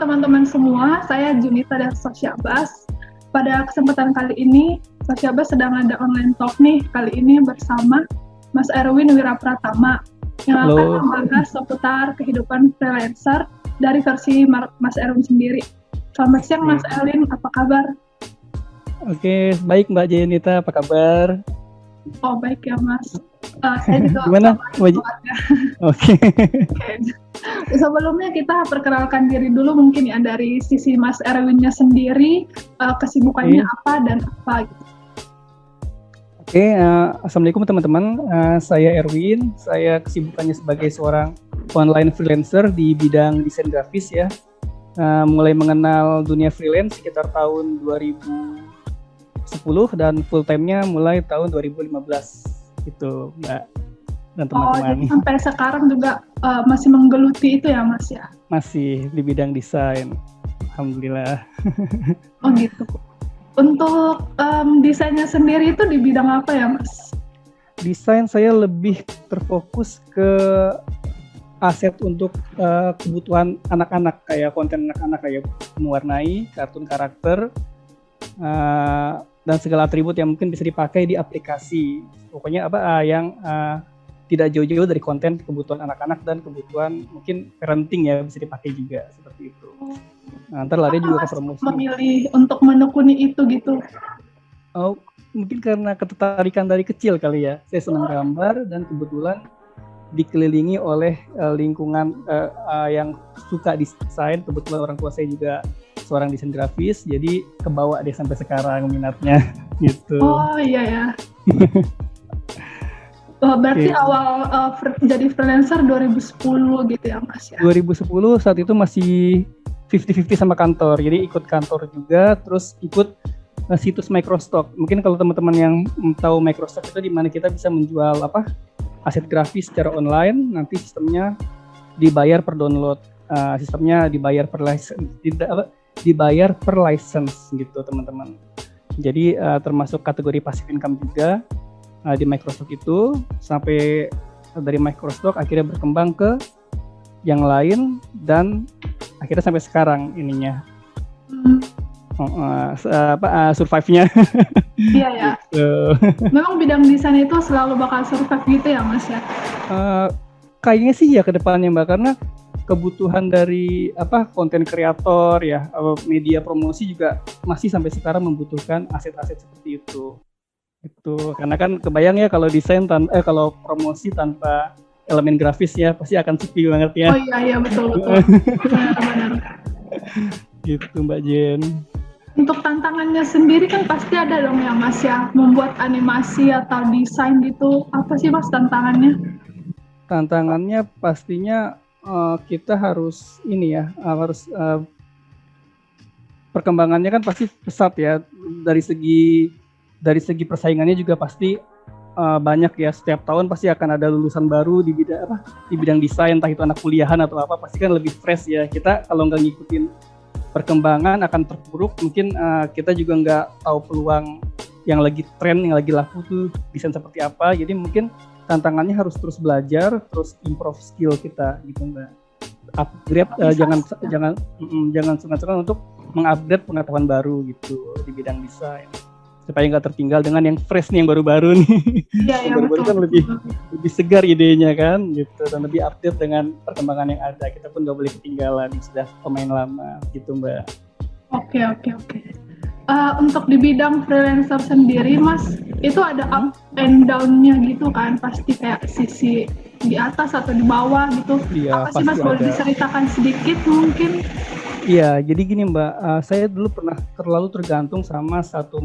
teman-teman semua, saya Junita dan Sosyabas. Pada kesempatan kali ini, Sosyabas sedang ada online talk nih, kali ini bersama Mas Erwin Wirapratama yang akan membahas seputar kehidupan freelancer dari versi Mas Erwin sendiri. Selamat siang Mas Erwin, apa kabar? Oke, baik Mbak Junita, apa kabar? Oh baik ya Mas. Saya juga gimana? Oke. Sebelumnya kita perkenalkan diri dulu mungkin ya dari sisi Mas Erwinnya sendiri, kesibukannya apa dan apa gitu. Oke, assalamualaikum teman-teman. Saya Erwin. Saya kesibukannya sebagai seorang online freelancer di bidang desain grafis ya. Mulai mengenal dunia freelance sekitar tahun 2010 dan full time-nya mulai tahun 2015 gitu, Mbak dan teman-teman. Jadi sampai sekarang juga masih menggeluti itu ya, Mas ya? Masih di bidang desain, alhamdulillah. Oh gitu. Untuk desainnya sendiri itu di bidang apa ya, Mas? Desain saya lebih terfokus ke aset untuk kebutuhan anak-anak, kayak konten anak-anak, kayak mewarnai, kartun karakter, dan segala atribut yang mungkin bisa dipakai di aplikasi. Pokoknya yang tidak jauh-jauh dari konten kebutuhan anak-anak dan kebutuhan mungkin parenting ya, bisa dipakai juga seperti itu. Nah, ntar lari juga ke promosi. Memilih untuk menekuni itu gitu? Oh, mungkin karena ketertarikan dari kecil kali ya. Saya senang gambar dan kebetulan dikelilingi oleh lingkungan yang suka desain. Kebetulan orang tua saya juga seorang desain grafis, jadi kebawa deh sampai sekarang minatnya gitu. Oh iya ya. Berarti awal jadi freelancer 2010 gitu ya Mas ya? 2010 saat itu masih 50-50 sama kantor, jadi ikut kantor juga, terus ikut situs Microstock. Mungkin kalau teman-teman yang tahu Microstock itu di mana kita bisa menjual aset grafis secara online, nanti sistemnya dibayar per download, sistemnya dibayar per license gitu teman-teman. Jadi termasuk kategori passive income juga di Microstock itu, sampai dari Microstock akhirnya berkembang ke yang lain dan akhirnya sampai sekarang ininya survive-nya. Iya ya. Memang bidang desain itu selalu bakal survive gitu ya Mas ya? Kayaknya sih ya ke depannya Mbak, karena kebutuhan dari konten kreator ya, media promosi juga masih sampai sekarang membutuhkan aset-aset seperti itu. Itu karena kan kebayang ya kalau desain kalau promosi tanpa elemen grafis ya pasti akan sepi banget ya. Oh iya betul. Benar. Gitu Mbak Jen. Untuk tantangannya sendiri kan pasti ada dong ya Mas ya, membuat animasi atau desain gitu. Apa sih Mas tantangannya? Tantangannya pastinya kita harus perkembangannya kan pasti pesat ya, dari segi persaingannya juga pasti banyak ya. Setiap tahun pasti akan ada lulusan baru di bidang desain, entah itu anak kuliahan atau apa, pasti kan lebih fresh ya. Kita kalau nggak ngikutin perkembangan akan terpuruk. Mungkin kita juga nggak tahu peluang yang lagi tren, yang lagi laku tuh desain seperti apa. Jadi mungkin tantangannya harus terus belajar, terus improve skill kita gitu Mbak. Upgrade, jangan sungkan-sungkan untuk mengupgrade pengetahuan baru gitu di bidang desain, supaya nggak tertinggal dengan yang fresh nih, yang baru-baru nih. Yang baru-baru kan lebih segar idenya kan gitu, dan lebih update dengan perkembangan yang ada. Kita pun nggak boleh ketinggalan, sudah pemain lama gitu Mbak. Oke. Untuk di bidang freelancer sendiri Mas, itu ada up and down-nya gitu kan, pasti kayak sisi di atas atau di bawah gitu. Iya, apa sih Mas, boleh diceritakan sedikit mungkin? Iya, jadi gini Mbak, saya dulu pernah terlalu tergantung sama satu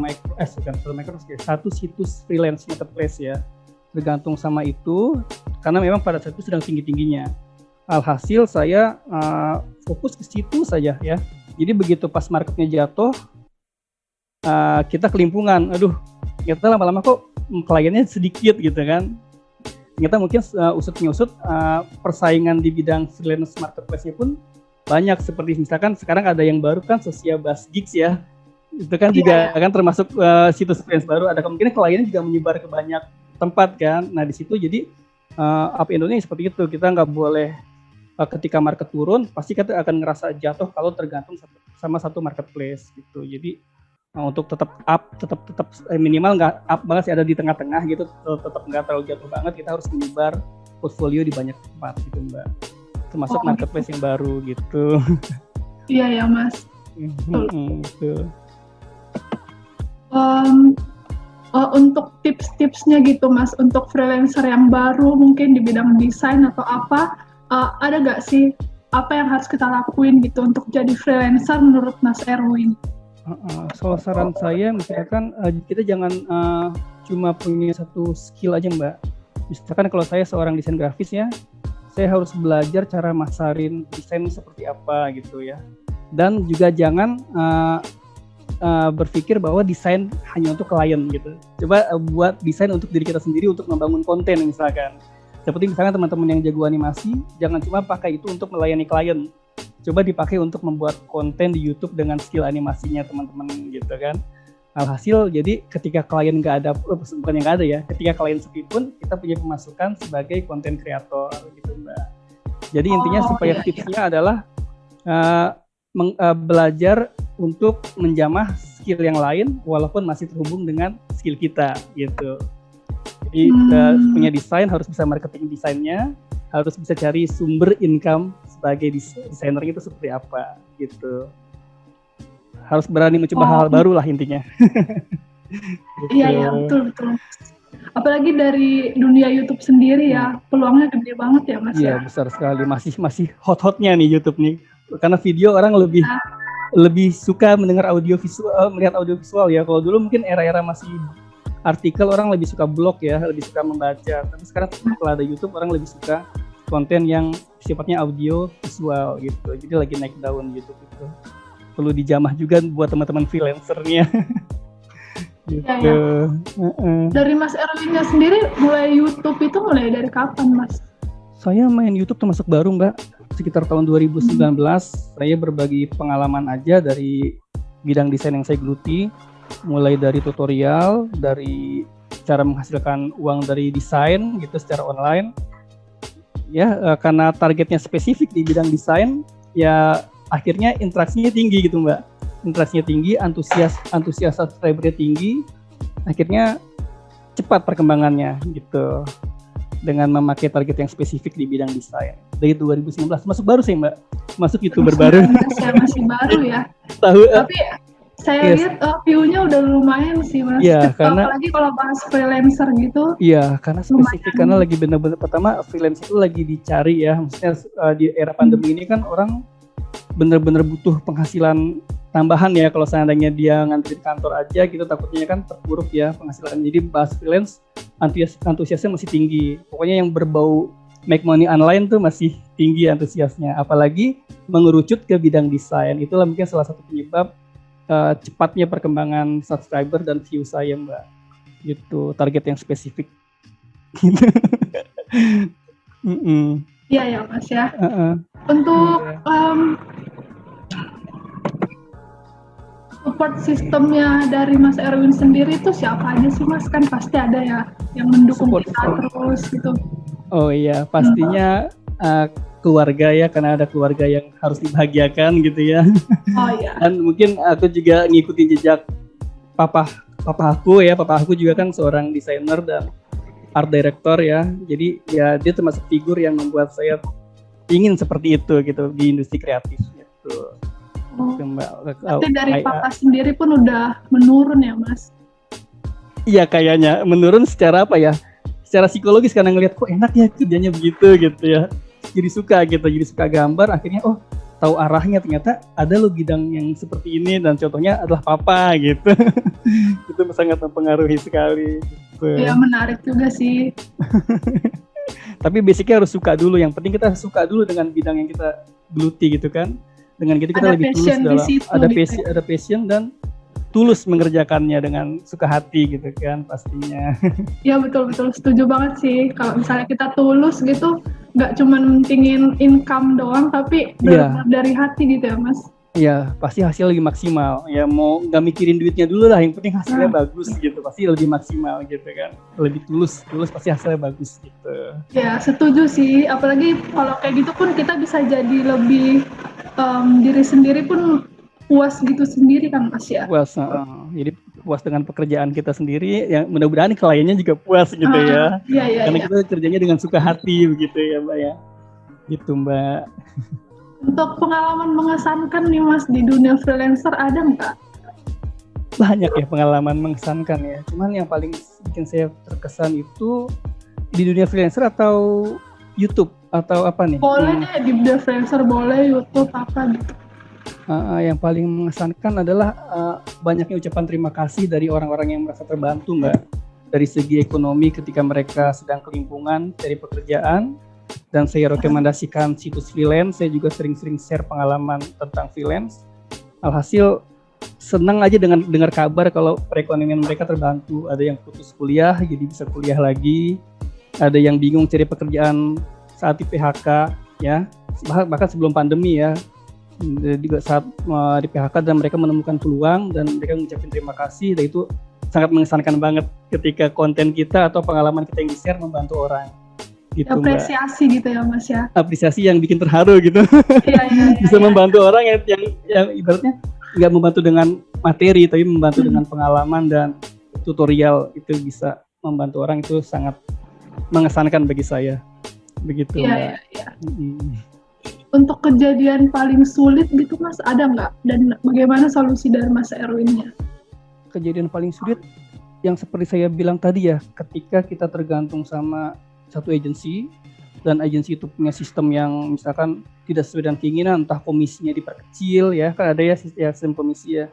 situs freelance marketplace ya. Tergantung sama itu, karena memang pada saat itu sedang tinggi-tingginya. Alhasil saya fokus ke situ saja ya. Jadi begitu pas marketnya jatuh, kita kelimpungan. Ternyata lama-lama kok kliennya sedikit gitu kan. Ternyata mungkin usut-nyusut persaingan di bidang freelance marketplace-nya pun banyak, seperti misalkan sekarang ada yang baru kan Sosyabas Gigs ya, itu kan juga kan termasuk situs freelance baru, ada kemungkinan kliennya juga menyebar ke banyak tempat kan. Nah di situ jadi up Indonesia seperti itu, kita nggak boleh ketika market turun pasti kita akan ngerasa jatuh kalau tergantung sama satu marketplace gitu. Jadi untuk tetap up, tetap minimal nggak up banget sih, ada di tengah-tengah gitu, tetap nggak terlalu jatuh banget. Kita harus menyebar portfolio di banyak tempat gitu Mbak, termasuk marketplace yang baru gitu. Iya ya Mas. Betul. Untuk tips-tipsnya gitu Mas, untuk freelancer yang baru mungkin di bidang desain atau apa, ada nggak sih apa yang harus kita lakuin gitu untuk jadi freelancer menurut Mas Erwin? So saran saya misalkan kita jangan cuma punya satu skill aja Mbak. Misalkan kalau saya seorang desain grafis ya, saya harus belajar cara masarin desain seperti apa gitu ya. Dan juga jangan berpikir bahwa desain hanya untuk klien gitu. Coba buat desain untuk diri kita sendiri untuk membangun konten misalkan. Seperti misalnya teman-teman yang jago animasi, jangan cuma pakai itu untuk melayani klien. Coba dipakai untuk membuat konten di YouTube dengan skill animasinya teman-teman gitu kan. Alhasil jadi ketika klien nggak ada, bukan yang nggak ada ya, ketika klien sepi pun kita punya pemasukan sebagai konten kreator gitu Mbak. Jadi intinya supaya tipsnya adalah belajar untuk menjamah skill yang lain walaupun masih terhubung dengan skill kita gitu. Jadi punya desain harus bisa marketing desainnya, harus bisa cari sumber income sebagai desainer itu seperti apa gitu. Harus berani mencoba hal baru lah intinya. Iya ya, betul. Apalagi dari dunia YouTube sendiri ya, peluangnya gede banget ya Mas. Iya, besar sekali, masih hot-hotnya nih YouTube nih. Karena video orang lebih suka mendengar audio visual, melihat audio visual ya. Kalau dulu mungkin era-era masih artikel, orang lebih suka blog ya, lebih suka membaca. Tapi sekarang setelah ada YouTube, orang lebih suka konten yang sifatnya audio visual gitu. Jadi lagi naik daun YouTube itu. Perlu dijamah juga buat teman-teman freelancernya. Gitu. Ya. Dari Mas Erwinnya sendiri mulai YouTube itu mulai dari kapan Mas? Saya main YouTube termasuk baru Mbak. Sekitar tahun 2019 saya berbagi pengalaman aja dari bidang desain yang saya geluti, mulai dari tutorial, dari cara menghasilkan uang dari desain gitu secara online ya, karena targetnya spesifik di bidang desain ya, akhirnya interaksinya tinggi gitu Mbak, interaksinya tinggi, antusias subscribernya tinggi, akhirnya cepat perkembangannya gitu dengan memakai target yang spesifik di bidang desain. Dari 2019, masuk baru sih Mbak, masuk YouTuber baru. Saya masih baru ya. Tahu? Tapi saya lihat view-nya udah lumayan sih Mas. Iya, karena apalagi kalau bahas freelancer gitu. Iya, karena spesifik, karena lagi benar-benar pertama freelance itu lagi dicari ya. Maksudnya di era pandemi ini kan orang benar-benar butuh penghasilan tambahan ya. Kalau seandainya dia nganterin kantor aja gitu, takutnya kan terpuruk ya penghasilan. Jadi bahas freelance antusiasnya masih tinggi. Pokoknya yang berbau make money online tuh masih tinggi antusiasnya. Apalagi mengerucut ke bidang desain. Itulah mungkin salah satu penyebab cepatnya perkembangan subscriber dan view saya Mbak. Gitu, target yang spesifik. Gitu. Iya ya Mas ya. Untuk support sistemnya dari Mas Erwin sendiri itu siapa aja sih Mas? Kan pasti ada ya yang mendukung support kita terus gitu. Oh iya, pastinya keluarga ya, karena ada keluarga yang harus dibahagiakan gitu ya. Oh iya. Dan mungkin aku juga ngikutin jejak papa aku ya. Papa aku juga kan seorang desainer dan art director ya. Jadi ya dia termasuk figur yang membuat saya ingin seperti itu gitu di industri kreatif gitu. Berarti dari papa sendiri pun udah menurun ya Mas? Iya kayaknya menurun secara apa ya? Secara psikologis, karena ngelihat kok enak ya kerjanya begitu gitu ya. Jadi suka gambar, akhirnya tahu arahnya, ternyata ada loh bidang yang seperti ini dan contohnya adalah papa gitu. Itu sangat mempengaruhi sekali gitu. Ya menarik juga sih. Tapi basicnya harus suka dulu, yang penting kita suka dulu dengan bidang yang kita geluti gitu kan. Dengan gitu kita ada lebih tulus dalam ada passion dan tulus mengerjakannya dengan suka hati gitu kan pastinya. Ya betul setuju banget sih, kalau misalnya kita tulus gitu nggak cuma mentingin income doang tapi dari hati gitu ya Mas. ya pasti hasil lebih maksimal. Ya mau nggak mikirin duitnya dulu lah, yang penting hasilnya bagus gitu. Pasti lebih maksimal gitu kan. Lebih tulus pasti hasilnya bagus gitu. Ya, setuju sih. Apalagi kalau kayak gitu pun kita bisa jadi lebih diri sendiri pun puas gitu sendiri kan Mas ya. Puas, jadi puas dengan pekerjaan kita sendiri. Yang mudah-mudahan kliennya juga puas gitu ya. Iya. Karena kita kerjanya dengan suka hati begitu ya Mbak ya. Gitu Mbak. Untuk pengalaman mengesankan nih Mas di dunia freelancer ada nggak? Banyak ya pengalaman mengesankan ya. Cuman yang paling bikin saya terkesan itu di dunia freelancer atau YouTube atau apa nih? Boleh deh di dunia freelancer, boleh YouTube apa gitu. Yang paling mengesankan adalah banyaknya ucapan terima kasih dari orang-orang yang merasa terbantu Mbak. Dari segi ekonomi ketika mereka sedang kelimpungan dari pekerjaan, dan saya rekomendasikan situs freelance. Saya juga sering-sering share pengalaman tentang freelance. Alhasil senang aja dengan dengar kabar kalau perekonomian mereka terbantu. Ada yang putus kuliah jadi bisa kuliah lagi, ada yang bingung cari pekerjaan saat di PHK ya, bahkan sebelum pandemi ya, juga saat di PHK dan mereka menemukan peluang dan mereka mengucapkan terima kasih. Dan itu sangat mengesankan banget ketika konten kita atau pengalaman kita yang di-share membantu orang gitu, apresiasi Mbak. Gitu ya Mas ya. Apresiasi yang bikin terharu gitu. Iya. Bisa membantu orang yang ibaratnya nggak membantu dengan materi tapi membantu dengan pengalaman dan tutorial, itu bisa membantu orang, itu sangat mengesankan bagi saya. Begitu Mbak. Iya. Untuk kejadian paling sulit gitu Mas ada nggak? Dan bagaimana solusi dari Mas Erwinnya? Kejadian paling sulit yang seperti saya bilang tadi ya, ketika kita tergantung sama satu agensi dan agensi itu punya sistem yang misalkan tidak sesuai dengan keinginan, entah komisinya diperkecil ya, kan ada ya sistem komisi ya,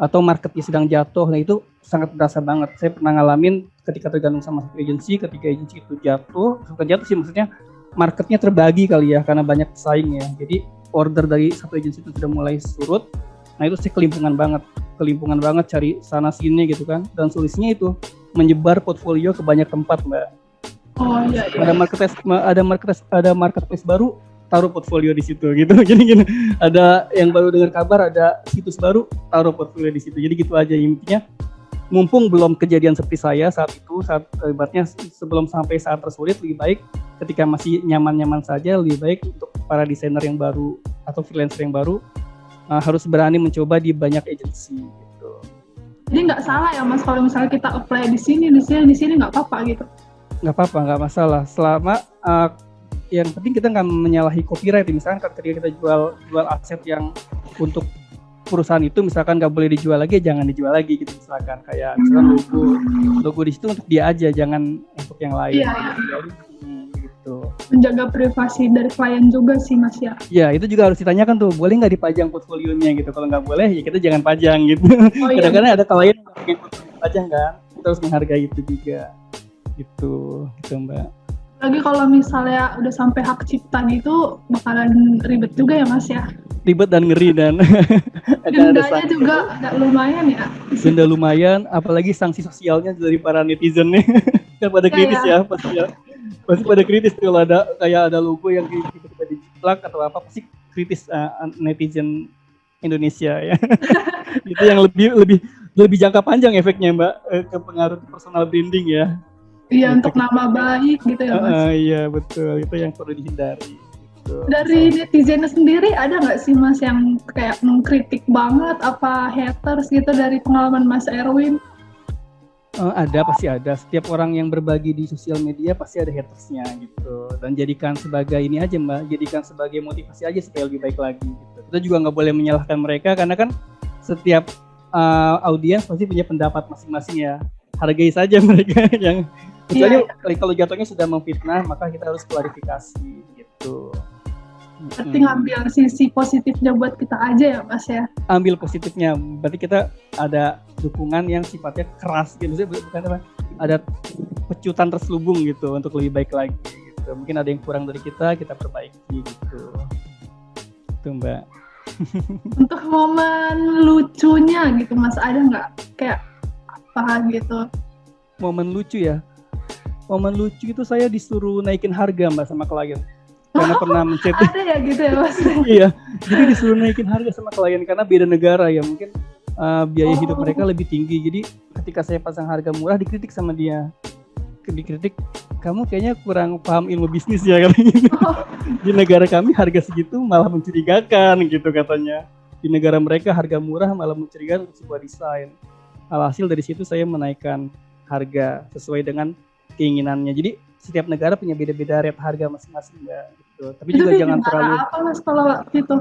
atau marketnya sedang jatuh. Nah itu sangat berasa banget. Saya pernah ngalamin ketika tergantung sama satu agensi, ketika agensi itu jatuh, bukan jatuh sih, maksudnya marketnya terbagi kali ya karena banyak pesaing ya. Jadi order dari satu agensi itu sudah mulai surut. Nah itu saya kelimpungan banget cari sana sini gitu kan. Dan solusinya itu menyebar portfolio ke banyak tempat Mbak. Oh iya. Ada marketplace baru, taruh portfolio di situ gitu. Gini. Ada yang baru dengar kabar, ada situs baru, taruh portfolio di situ. Jadi gitu aja intinya. Mumpung belum kejadian seperti saya saat ibaratnya sebelum sampai saat tersulit, lebih baik ketika masih nyaman-nyaman saja, lebih baik untuk para desainer yang baru atau freelancer yang baru harus berani mencoba di banyak agensi gitu. Jadi nggak salah ya Mas kalau misalnya kita apply di sini nggak apa-apa gitu? Nggak apa-apa, nggak masalah. Selama yang penting kita nggak menyalahi copyright. Misalkan ketika kita jual aset yang untuk perusahaan itu misalkan nggak boleh dijual lagi, jangan dijual lagi gitu. Misalkan kayak misalkan logo di situ untuk dia aja, jangan untuk yang lain. Iya. Gitu. Menjaga privasi dari klien juga sih Mas ya. Ya itu juga harus ditanyakan tuh, boleh nggak dipajang portfolionya gitu. Kalau nggak boleh ya kita jangan pajang gitu. Kadang-kadang ada klien yang pakai portfolio pajang kan, kita harus menghargai itu juga. Gitu Mbak. Lagi kalau misalnya udah sampai hak cipta gitu bakalan ribet juga ya Mas ya. Ribet dan ngeri dan dendanya juga agak lumayan ya. Denda lumayan, apalagi sanksi sosialnya dari para netizen nih. Kan pada kritis ya pasti ya. Pasti pada kritis kalau ada logo yang tiba-tiba dijiplak atau apa, pasti kritis netizen Indonesia ya. Itu yang lebih jangka panjang efeknya Mbak, ke pengaruh personal branding ya. Iya, untuk nama baik gitu ya Mas. Iya betul, itu yang perlu dihindari gitu. Dari netizen sendiri ada nggak sih Mas yang kayak mengkritik banget, apa haters gitu dari pengalaman Mas Erwin? Pasti ada. Setiap orang yang berbagi di sosial media pasti ada hatersnya gitu. Dan jadikan sebagai ini aja Mbak, jadikan sebagai motivasi aja supaya lebih baik lagi gitu. Kita juga nggak boleh menyalahkan mereka karena kan setiap audiens pasti punya pendapat masing-masing ya. Hargai saja mereka yang misalnya kalau jatuhnya sudah memfitnah, maka kita harus klarifikasi gitu. Berarti ngambil sisi positifnya buat kita aja ya Mas ya. Ambil positifnya, berarti kita ada dukungan yang sifatnya keras gitu, bukan apa? Ada pecutan terselubung gitu untuk lebih baik lagi gitu. Mungkin ada yang kurang dari kita perbaiki gitu. Itu Mbak. Untuk momen lucunya gitu Mas, ada nggak kayak apa gitu? Momen lucu ya. Momen lucu itu saya disuruh naikin harga Mbak sama klien. karena pernah mencet. Ada ya gitu ya Mas? Iya, jadi disuruh naikin harga sama klien karena beda negara ya, mungkin biaya hidup mereka lebih tinggi. Jadi ketika saya pasang harga murah dikritik sama dia, dikritik, kamu kayaknya kurang paham ilmu bisnis ya katanya. Di negara kami harga segitu malah mencurigakan gitu katanya. Di negara mereka harga murah malah mencurigakan untuk sebuah desain. Alhasil dari situ saya menaikkan harga sesuai dengan keinginannya. Jadi setiap negara punya beda-beda rate harga masing-masing ya. Gitu. Tapi Itu juga di jangan negara terlalu. apa Mas kalau gitu?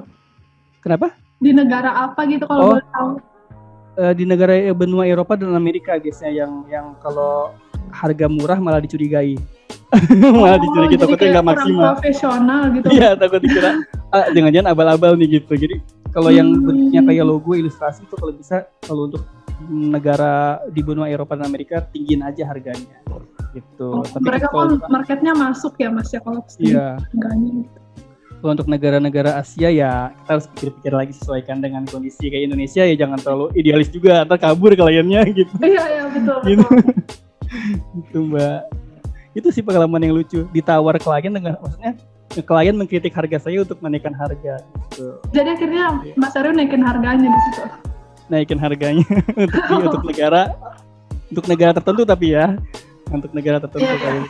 Kenapa? Di negara apa gitu kalau boleh tahu? Di negara benua Eropa dan Amerika guysnya yang kalau harga murah malah dicurigai. Malah dicurigai takutnya nggak maksimal. Profesional gitu. Iya, takut dikira jangan-jangan abal-abal nih gitu. Jadi kalau yang bentuknya kayak logo ilustrasi itu kalau bisa, kalau untuk negara di benua Eropa dan Amerika tinggiin aja harganya gitu. Tapi mereka kan marketnya masuk ya Mas ya kalau harganya gitu. Kalau untuk negara-negara Asia ya kita harus pikir-pikir lagi, sesuaikan dengan kondisi. Kayak Indonesia ya jangan terlalu idealis juga, atau kabur kliennya gitu. Iya betul. Gitu Mbak. Itu sih pengalaman yang lucu, ditawar klien dengan, maksudnya klien mengkritik harga saya untuk menaikkan harga gitu. Jadi akhirnya Mas Aryo naikin harganya di situ. Naikin harganya untuk negara tertentu, tapi ya untuk negara tertentu kayak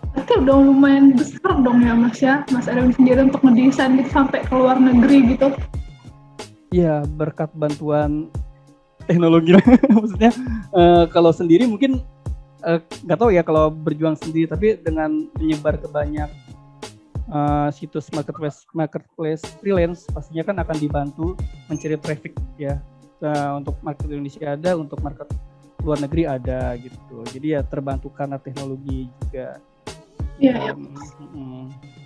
Berarti udah lumayan besar dong ya Mas ya, Mas Aryo sendiri untuk ngedesain gitu sampai ke luar negeri gitu. Iya, berkat bantuan teknologi maksudnya kalau sendiri mungkin nggak tahu ya kalau berjuang sendiri, tapi dengan menyebar ke banyak situs marketplace freelance pastinya kan akan dibantu mencari traffic ya. Untuk market Indonesia ada, untuk market luar negeri ada gitu. Jadi ya terbantu karena teknologi juga. Iya.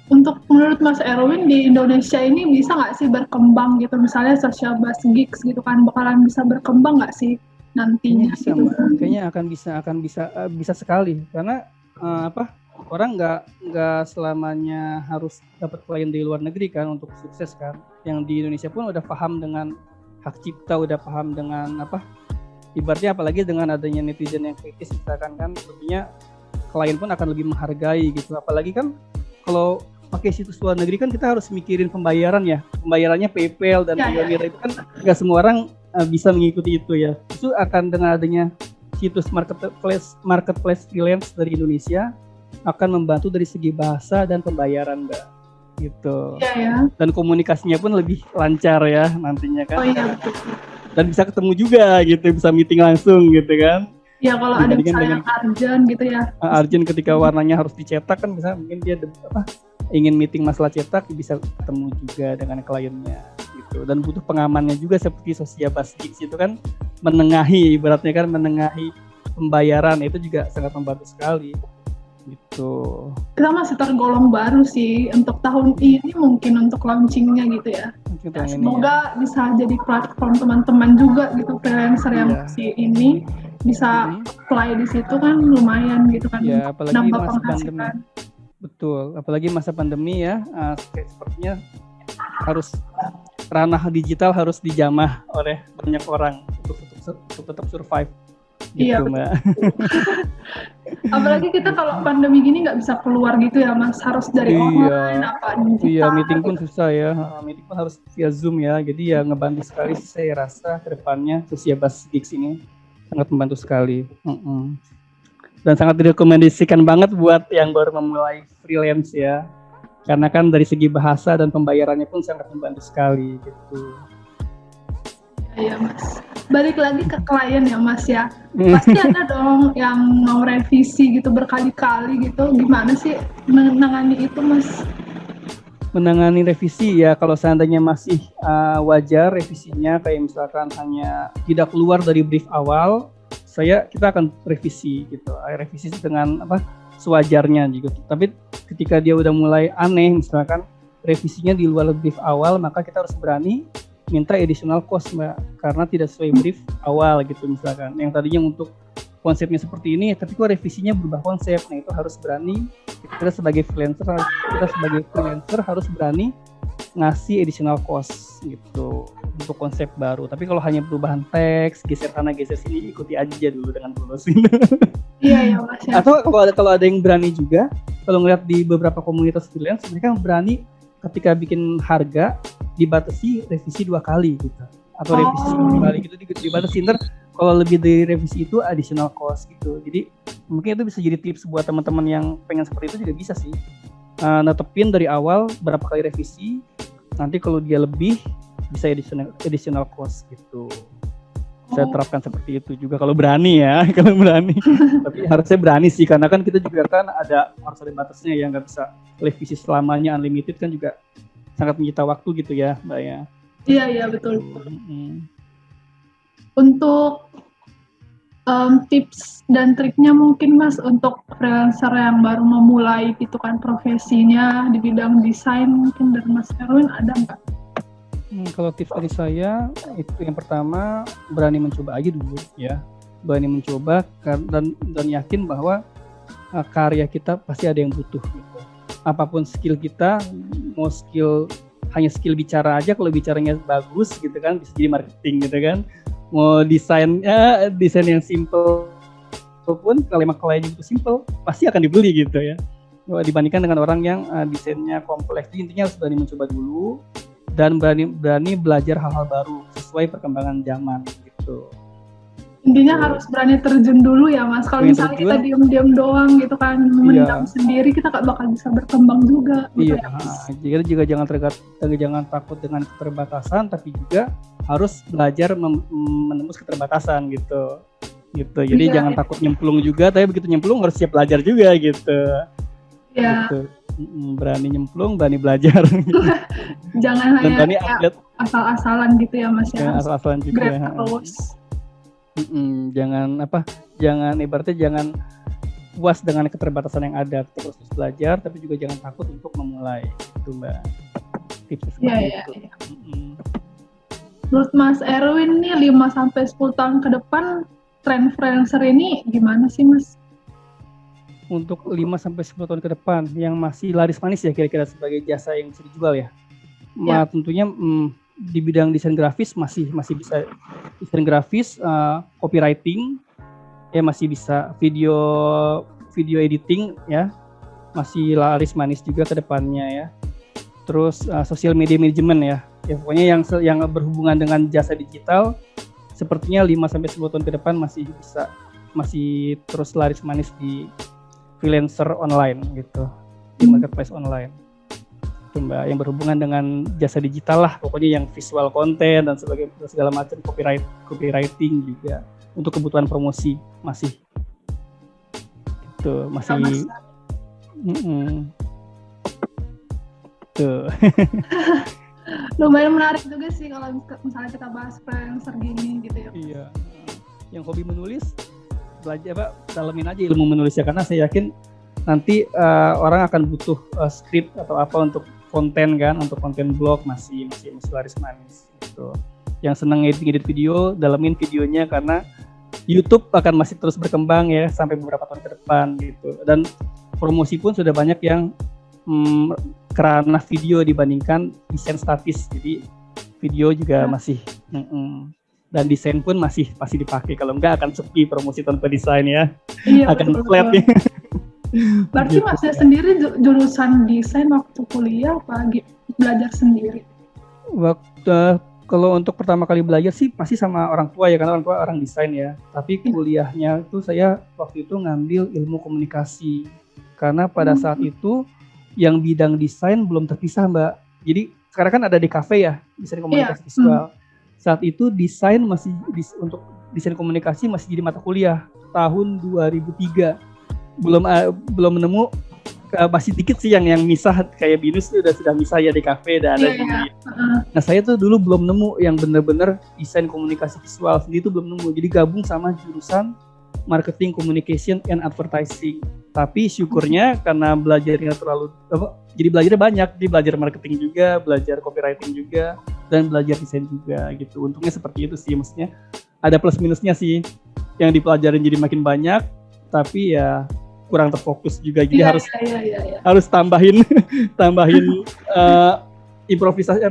Untuk menurut Mas Erwin di Indonesia ini bisa nggak sih berkembang gitu, misalnya Social Buzz Geeks gitu kan, bakalan bisa berkembang nggak sih nantinya? Bisa, gitu. Kayaknya akan bisa sekali, karena orang nggak selamanya harus dapat klien di luar negeri kan untuk sukses kan. Yang di Indonesia pun udah paham dengan hak cipta, udah paham dengan ibaratnya apalagi dengan adanya netizen yang kritis misalkan kan, tentunya klien pun akan lebih menghargai gitu. Apalagi kan kalau pakai situs luar negeri kan kita harus mikirin pembayaran ya, pembayarannya PayPal dan Payoneer itu kan nggak semua orang bisa mengikuti itu ya. Itu akan dengan adanya situs marketplace freelance dari Indonesia akan membantu dari segi bahasa dan pembayaran Mbak gitu. Iya. Dan komunikasinya pun lebih lancar ya nantinya kan. Oh iya betul. Dan bisa ketemu juga gitu, bisa meeting langsung gitu kan. Ya kalau ada misalnya urgent gitu ya. Urgent ketika warnanya harus dicetak kan, bisa mungkin dia ingin meeting masalah cetak bisa ketemu juga dengan kliennya gitu. Dan butuh pengamannya juga seperti Social Buzz Geeks itu kan menengahi, ibaratnya kan menengahi pembayaran, itu juga sangat membantu sekali gitu. Kita masih tergolong baru sih untuk tahun ini, mungkin untuk launchingnya gitu ya. Semoga bisa jadi platform teman-teman juga gitu, freelancer yang masih ini bisa apply di situ kan lumayan gitu kan. Ya, apalagi masa pandemi. Betul, apalagi masa pandemi ya, sepertinya harus ranah digital harus dijamah oleh banyak orang untuk tetap survive. Gitu, iya, Mbak. Apalagi kita kalau pandemi gini nggak bisa keluar gitu ya Mas, harus dari online apa digital. Iya, meeting pun susah ya, meeting pun harus via Zoom ya, jadi ya ngebantu sekali sih saya rasa ke depannya Social Buzz Geeks ini sangat membantu sekali. Dan sangat direkomendasikan banget buat yang baru memulai freelance ya, karena kan dari segi bahasa dan pembayarannya pun sangat membantu sekali gitu. Iya Mas, balik lagi ke klien ya Mas ya, pasti ada dong yang mau revisi gitu berkali-kali gitu, gimana sih menangani itu Mas? Menangani revisi ya, kalau seandainya masih wajar revisinya, kayak misalkan hanya tidak keluar dari brief awal, kita akan revisi gitu, revisi dengan sewajarnya gitu. Tapi ketika dia udah mulai aneh, misalkan revisinya di luar brief awal, maka kita harus berani minta additional cost Mbak, karena tidak sesuai brief awal gitu. Misalkan yang tadinya untuk konsepnya seperti ini, ketika revisinya berubah konsep, nah itu harus berani, kita sebagai freelancer harus berani ngasih additional cost gitu. untuk konsep baru. Tapi kalau hanya perubahan teks, geser sana geser sini, ikuti aja dulu dengan tulus. Iya Mas. Ya. Atau kalau ada yang berani juga, kalau ngeliat di beberapa komunitas freelance, mereka berani ketika bikin harga dibatasi revisi 2 kali gitu, atau revisi 1 kali gitu dibatasi. Ntar kalau lebih dari revisi itu additional cost gitu. Jadi mungkin itu bisa jadi tips buat teman-teman yang pengen seperti itu juga bisa sih. Netepin dari awal berapa kali revisi. Nanti kalau dia lebih bisa additional cost gitu. Saya terapkan seperti itu juga kalau berani ya, kalau berani. Tapi harusnya berani sih, karena kan kita juga kan harus ada batasnya ya, nggak bisa revisi selamanya unlimited kan juga sangat menyita waktu gitu ya, Mbak ya. Iya betul. Untuk tips dan triknya mungkin Mas untuk freelancer yang baru memulai gitu kan profesinya di bidang desain, mungkin dari Mas Erwin ada nggak? Kalau tips dari saya itu yang pertama, berani mencoba aja dulu ya, berani mencoba dan yakin bahwa karya kita pasti ada yang butuh gitu. Apapun skill kita, mau hanya skill bicara aja, kalau bicaranya bagus gitu kan bisa jadi marketing gitu kan. Mau desain yang simple pun kalau emang kliennya itu simple pasti akan dibeli gitu ya. Dibandingkan dengan orang yang desainnya kompleks. Intinya harus berani mencoba dulu dan berani belajar hal-hal baru sesuai perkembangan zaman gitu. Intinya harus berani terjun dulu ya Mas. Kalau misalnya kita diam-diam doang gitu kan, mendam sendiri, kita gak bakal bisa berkembang juga. Iya. Jadi juga jangan takut dengan keterbatasan, tapi juga harus belajar menembus keterbatasan gitu. Jadi jangan takut nyemplung juga, tapi begitu nyemplung harus siap belajar juga gitu. Iya. Gitu. Berani nyemplung, berani belajar. Jangan hanya asal-asalan gitu ya Mas ya. Asal-asalan juga. Jangan ibaratnya jangan puas dengan keterbatasan yang ada, terus belajar, tapi juga jangan takut untuk memulai. Itu Mbak. Tips seperti itu. Iya. Menurut Mas Erwin nih 5-10 tahun ke depan tren freelancer ini gimana sih Mas? Untuk 5-10 tahun ke depan yang masih laris manis ya kira-kira sebagai jasa yang bisa dijual ya. Tentunya di bidang desain grafis masih bisa desain grafis, copywriting ya, masih bisa video editing ya, masih laris manis juga ke depannya ya. Terus social media management ya pokoknya yang berhubungan dengan jasa digital sepertinya 5-10 tahun ke depan masih terus laris manis di freelancer online gitu, di marketplace online. Itu Mbak, yang berhubungan dengan jasa digital lah, pokoknya yang visual content dan segala macam, copywriting juga untuk kebutuhan promosi masih itu masih tuh. Lumayan menarik juga sih kalau misalnya kita bahas freelancer gini gitu ya. Iya. Yang hobi menulis, belajar dalamin aja ilmu menulisnya, karena saya yakin nanti orang akan butuh script atau apa untuk konten kan, untuk konten blog masih laris manis gitu. Yang senang edit video, dalamin videonya, karena YouTube akan masih terus berkembang ya sampai beberapa tahun ke depan gitu. Dan promosi pun sudah banyak yang kerana video dibandingkan desain statis. Jadi video juga masih dan desain pun masih dipakai. Kalau enggak akan sepi promosi tanpa desain ya. Iya, akan flat ya. Berarti gitu. Masnya sendiri jurusan desain waktu kuliah apa belajar sendiri? Kalau untuk pertama kali belajar sih pasti sama orang tua ya, karena orang tua orang desain ya. Tapi kuliahnya itu saya waktu itu ngambil ilmu komunikasi. Karena pada saat itu yang bidang desain belum terpisah Mbak. Jadi sekarang kan ada DKV ya, desain komunikasi visual. Saat itu desain untuk desain komunikasi masih jadi mata kuliah tahun 2003. Belum nemu, masih dikit sih yang misah, kayak BINUS itu sudah misah ya, DKV dan ada di. Nah saya tuh dulu belum nemu yang benar-benar desain komunikasi visual sendiri, itu belum nemu. Jadi gabung sama jurusan marketing, communication, and advertising. Tapi syukurnya karena belajarnya jadi belajarnya banyak, jadi belajar marketing juga, belajar copywriting juga, dan belajar desain juga gitu. Untungnya seperti itu sih, maksudnya ada plus minusnya sih, yang dipelajarin jadi makin banyak, tapi ya kurang terfokus juga, jadi harus tambahin improvisasi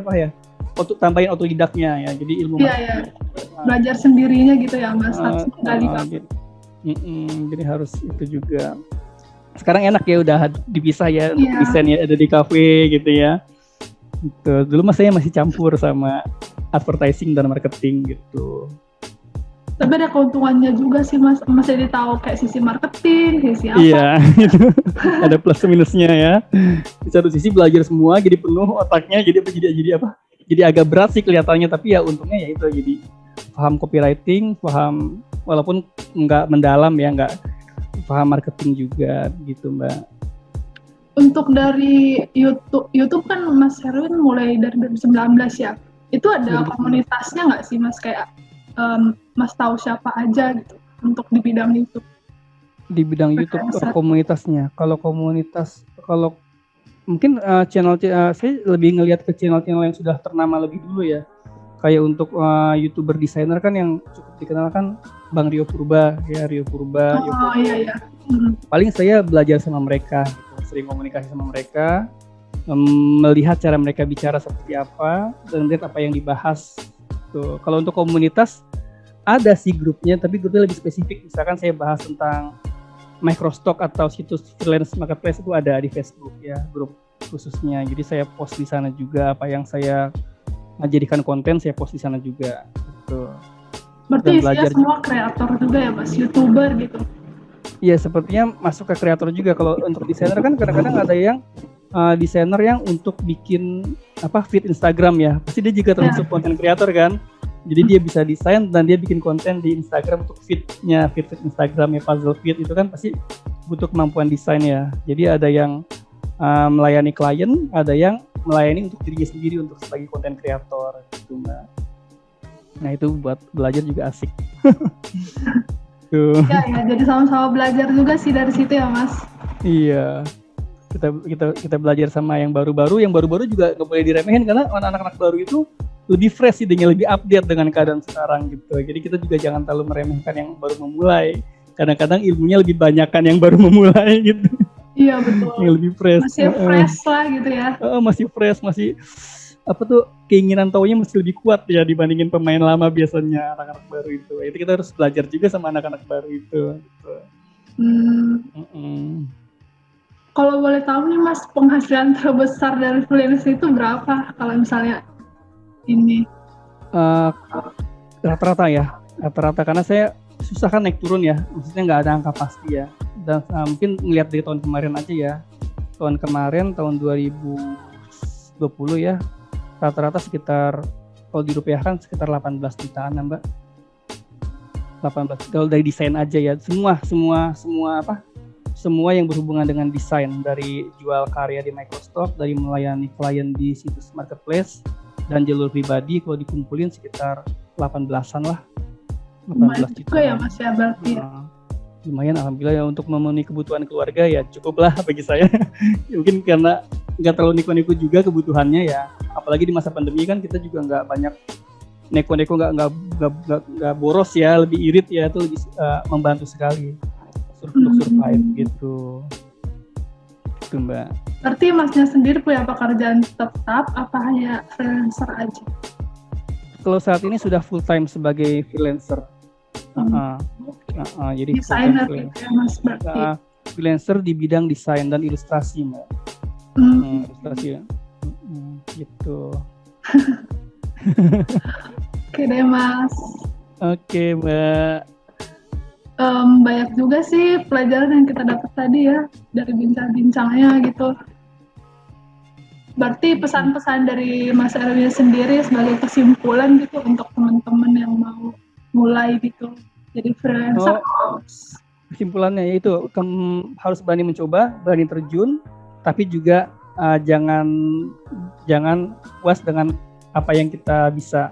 tambahin otodidaknya ya. Jadi ilmu Iya. Belajar sendirinya gitu ya Mas, harus menggali. Jadi harus itu juga. Sekarang enak ya udah dipisah ya, Iya. desain ya ada di kafe gitu ya. Gitu. Dulu saya masih campur sama advertising dan marketing gitu. Tapi ada keuntungannya juga sih Mas, jadi tahu kayak sisi marketing, sisi apa. Iya, itu ada plus minusnya ya. Di satu sisi belajar semua, jadi penuh otaknya, jadi agak berat sih kelihatannya, tapi ya untungnya ya itu jadi paham copywriting, paham walaupun nggak mendalam ya, nggak paham marketing juga gitu Mbak. Untuk dari YouTube kan Mas Herwin mulai dari 2019 ya. Itu ada komunitasnya nggak sih Mas, kayak Mas tahu siapa aja gitu untuk di bidang YouTube? Di bidang YouTube komunitasnya. Kalau mungkin channel saya lebih ngelihat ke channel-channel yang sudah ternama lebih dulu ya. Kayak untuk YouTuber desainer kan yang cukup dikenal kan Bang Rio Purba ya, Rio Purba. Oh iya. Paling saya belajar sama mereka, gitu. Sering komunikasi sama mereka, melihat cara mereka bicara seperti apa dan lihat apa yang dibahas. Tuh. Kalau untuk komunitas ada sih grupnya, tapi grupnya lebih spesifik. Misalkan saya bahas tentang microstock atau situs freelance marketplace itu ada di Facebook ya, grup khususnya. Jadi saya post di sana juga apa yang saya jadikan konten, saya post di sana juga. Gitu. Berarti isinya semua kreator juga ya Mas, YouTuber gitu? Iya, sepertinya masuk ke kreator juga. Kalau untuk desainer kan kadang-kadang ada yang desainer yang untuk bikin feed Instagram ya, pasti dia juga termasuk konten kreator kan. Jadi dia bisa desain dan dia bikin konten di Instagram untuk feed Instagram ya, puzzle feed itu kan pasti butuh kemampuan desain ya. Jadi ada yang melayani klien, ada yang melayani untuk dirinya sendiri untuk sebagai konten kreator gitu Mbak. Nah itu buat belajar juga asik. Ya, jadi sama-sama belajar juga sih dari situ ya Mas. Iya. Kita belajar sama yang baru-baru juga nggak boleh diremehin karena anak-anak baru itu lebih fresh sih, lebih update dengan keadaan sekarang gitu. Jadi kita juga jangan terlalu meremehkan yang baru memulai. Kadang-kadang ilmunya lebih banyakkan yang baru memulai gitu. Iya betul. Yang lebih fresh. Masih fresh lah gitu ya. Masih fresh, masih keinginan taunya masih lebih kuat ya dibandingin pemain lama biasanya anak-anak baru itu. Itu kita harus belajar juga sama anak-anak baru itu. Gitu. Kalau boleh tahu nih Mas, penghasilan terbesar dari freelance itu berapa? Kalau misalnya ini? Rata-rata ya. Rata-rata karena saya susah kan naik turun ya. Maksudnya nggak ada angka pasti ya. Dan mungkin ngelihat dari tahun kemarin aja ya. Tahun 2020 ya. Rata-rata sekitar, kalau dirupiahkan sekitar 18 jutaan ya Mbak. 18 kalau dari desain aja ya. Semua yang berhubungan dengan desain, dari jual karya di Microstock, dari melayani klien di situs marketplace, dan jalur pribadi kalau dikumpulin sekitar 18-an lah. 18 juta ya Mas ya berarti ya. Lumayan alhamdulillah ya, untuk memenuhi kebutuhan keluarga ya cukup lah bagi saya. Mungkin karena nggak terlalu neko-neko juga kebutuhannya ya, apalagi di masa pandemi kan kita juga nggak banyak neko-neko, nggak boros ya, lebih irit ya, itu membantu sekali untuk survive gitu Mbak. Berarti Masnya sendiri punya pekerjaan tetap apa hanya freelancer aja? Kalau saat ini sudah full time sebagai freelancer. Jadi desainer gitu ya Mas berarti. Freelancer di bidang desain dan ilustrasi Mbak. Ilustrasi ya. Gitu. Oke deh Mas. Oke Mbak. Banyak juga sih pelajaran yang kita dapat tadi ya dari bincang-bincangnya gitu. Berarti pesan-pesan dari Mas Erwin sendiri sebagai kesimpulan gitu untuk teman-teman yang mau mulai gitu jadi freelancer. Kesimpulannya yaitu harus berani mencoba, berani terjun, tapi juga jangan puas dengan apa yang kita bisa.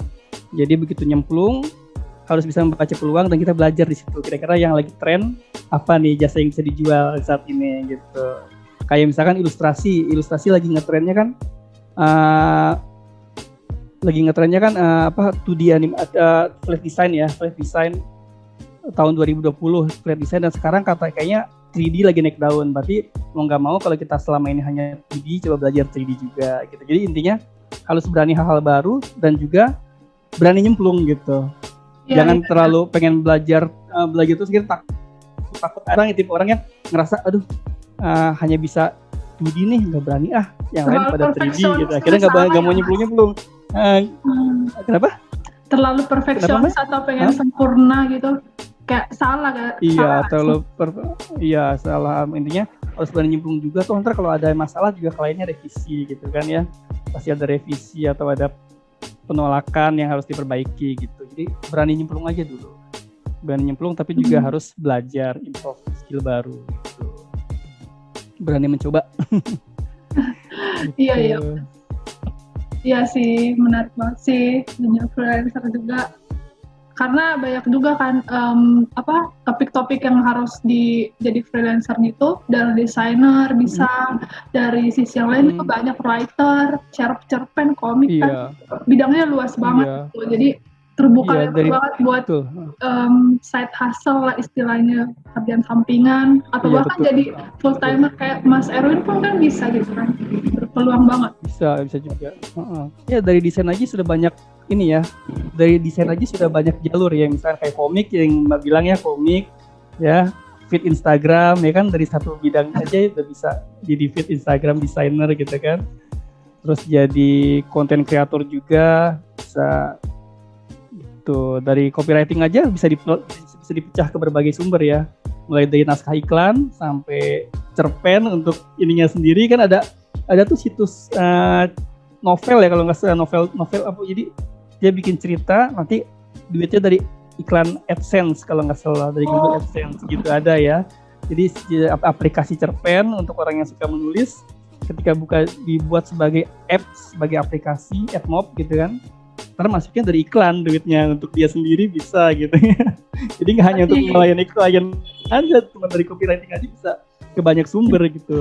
Jadi begitu nyemplung harus bisa membaca peluang dan kita belajar di situ. Kira-kira yang lagi tren apa nih jasa yang bisa dijual saat ini gitu. Kayak misalkan ilustrasi lagi ngetrennya kan, flash design tahun 2020 flash design, dan sekarang kayaknya 3D lagi naik daun. Berarti mau nggak mau kalau kita selama ini hanya 2D, coba belajar 3D juga gitu. Jadi intinya harus berani hal-hal baru dan juga berani nyemplung gitu. Jangan terlalu pengen belajar terus gitu takut orang tipe orang yang ngerasa aduh hanya bisa 2D nih, nggak berani yang lain pada 3D gitu. Akhirnya nggak mau nyemplung. Kenapa? Terlalu perfeksionis atau pengen sempurna gitu. Kayak salah kan? Iya, salah. Intinya harus berani nyemplung juga tuh. Ntar kalau ada masalah juga kliennya revisi gitu kan ya. Pasti ada revisi atau ada penolakan yang harus diperbaiki gitu. Jadi berani nyemplung aja dulu. Berani nyemplung tapi juga harus belajar improve skill baru gitu. Berani mencoba. Iya. Iya sih, menarik banget sih dunia freelancer juga. Karena banyak juga kan topik-topik yang harus jadi freelancer itu, dari desainer bisa, dari sisi yang lain juga banyak writer, cerpen, komik kan, bidangnya luas banget gitu. Jadi terbuka banget buat side hustle lah istilahnya, kerjaan sampingan atau bahkan jadi full timer kayak Mas Erwin pun kan bisa gitu kan, berpeluang banget. Bisa juga. Ya dari desain aja sudah banyak ini ya. Dari desain aja sudah banyak jalur ya, misalnya kayak komik yang Mbak bilang ya, komik ya, feed Instagram ya kan, dari satu bidang aja udah bisa jadi feed Instagram designer gitu kan. Terus jadi content creator juga bisa. Tuh, dari copywriting aja bisa dipecah ke berbagai sumber ya. Mulai dari naskah iklan sampai cerpen untuk ininya sendiri kan ada tuh situs novel ya kalau nggak salah, novel apa, jadi dia bikin cerita nanti duitnya dari iklan AdSense kalau nggak salah, dari Google AdSense gitu ada ya. Jadi aplikasi cerpen untuk orang yang suka menulis, ketika dibuat sebagai apps, sebagai aplikasi AdMob gitu kan, karena masuknya dari iklan duitnya untuk dia sendiri bisa gitu ya. Jadi nggak hanya untuk melayani klien aja, cuma dari copywriting aja bisa ke banyak sumber gitu.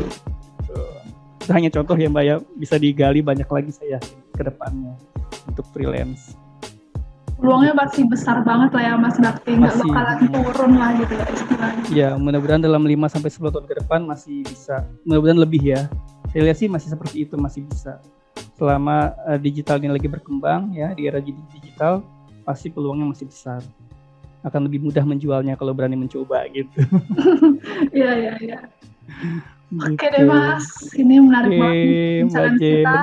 Itu hanya contoh ya Mbak ya, bisa digali banyak lagi saya ke depannya untuk freelance. Peluangnya masih besar banget lah ya Mas Bakti, nggak bakalan turun lah gitu ya istilahnya. Ya mudah-mudahan dalam 5-10 tahun ke depan masih bisa, mudah-mudahan lebih ya. Saya lihat sih masih seperti itu, masih bisa. Selama digital ini lagi berkembang ya, di era digital pasti peluangnya masih besar. Akan lebih mudah menjualnya kalau berani mencoba gitu. Iya. Oke deh Mas, ini menarik banget perbincangan kita.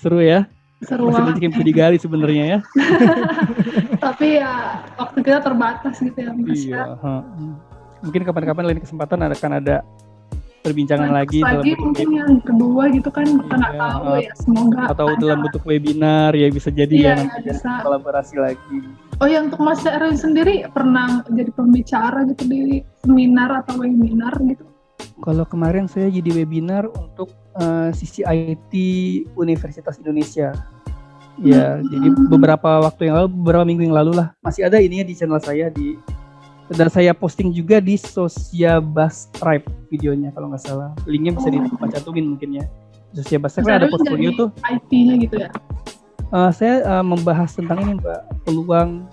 Seru ya. Seru masih banget. Masih bisa digali sebenarnya ya. Tapi ya waktu kita terbatas gitu ya Mas. Iya. Mungkin kapan-kapan lain kesempatan akan ada perbincangan lagi mungkin yang kedua gitu kan, kita nggak tahu ya, semoga atau dalam bentuk webinar ya, bisa jadi bisa kolaborasi lagi. Oh ya, untuk Mas Erwin sendiri pernah jadi pembicara gitu di seminar atau webinar gitu? Kalau kemarin saya jadi webinar untuk sisi IT Universitas Indonesia. Ya, jadi beberapa minggu yang lalu lah, masih ada ininya di channel saya dan saya posting juga di Sociabas Tribe videonya kalau nggak salah. Linknya bisa dicantumin mungkin ya. Sociabas Tribe ada portfolio tuh. IT-nya gitu ya. Saya membahas tentang ini Mbak, peluang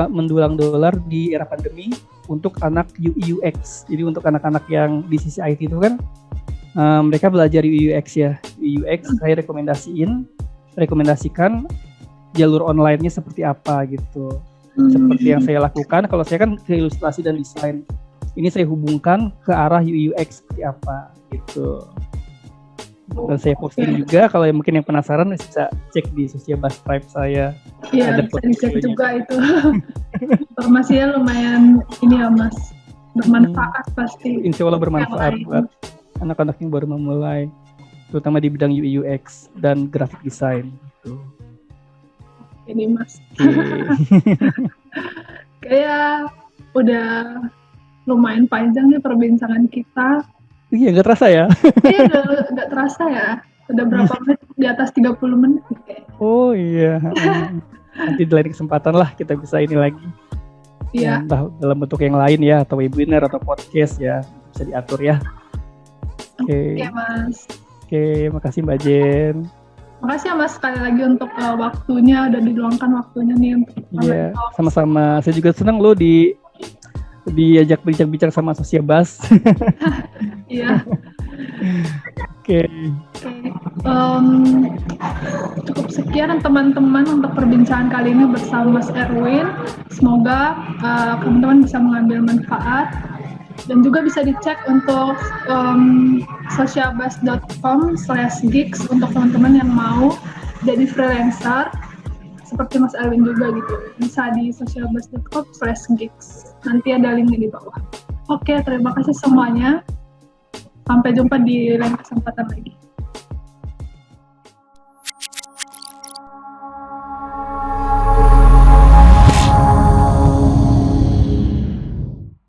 mendulang dolar di era pandemi untuk anak UI UX. Jadi untuk anak-anak yang di sisi IT itu kan mereka belajar UI UX ya. UI UX saya rekomendasikan jalur online-nya seperti apa gitu. Seperti yang saya lakukan, kalau saya kan ke ilustrasi dan desain, ini saya hubungkan ke arah UI UX seperti apa gitu. Dan saya posting juga, kalau mungkin yang penasaran bisa cek di Sociabas Tribe saya. Iya, bisa dicek juga itu. Informasinya lumayan ini ya Mas, bermanfaat pasti. Insya Allah bermanfaat buat anak-anak yang baru memulai, terutama di bidang UI UX dan graphic design gitu. Ini Mas. Kayak udah lumayan panjang nih perbincangan kita. Iya, nggak terasa ya? Iya, nggak terasa ya. Udah berapa menit? Di atas 30 menit. Oh iya. Nanti di lain kesempatan lah kita bisa ini lagi. Iya. Entah dalam bentuk yang lain ya, atau webinar atau podcast ya, bisa diatur ya. Oke, Mas. Oke, makasih Mbak Jen. Makasih ya Mas sekali lagi untuk waktunya, udah diluangkan waktunya nih untuk Iya, sama-sama. Saya juga senang loh diajak bincang-bincang sama Sociabas. Iya. Oke. Cukup sekian teman-teman untuk perbincangan kali ini bersama Mas Erwin. Semoga teman-teman bisa mengambil manfaat dan juga bisa dicek untuk sociabas.com/gigs untuk teman-teman yang mau jadi freelancer seperti Mas Erwin juga gitu. Bisa di sociabas.com/gigs. Nanti ada linknya di bawah. Oke, terima kasih semuanya. Sampai jumpa di lain kesempatan lagi.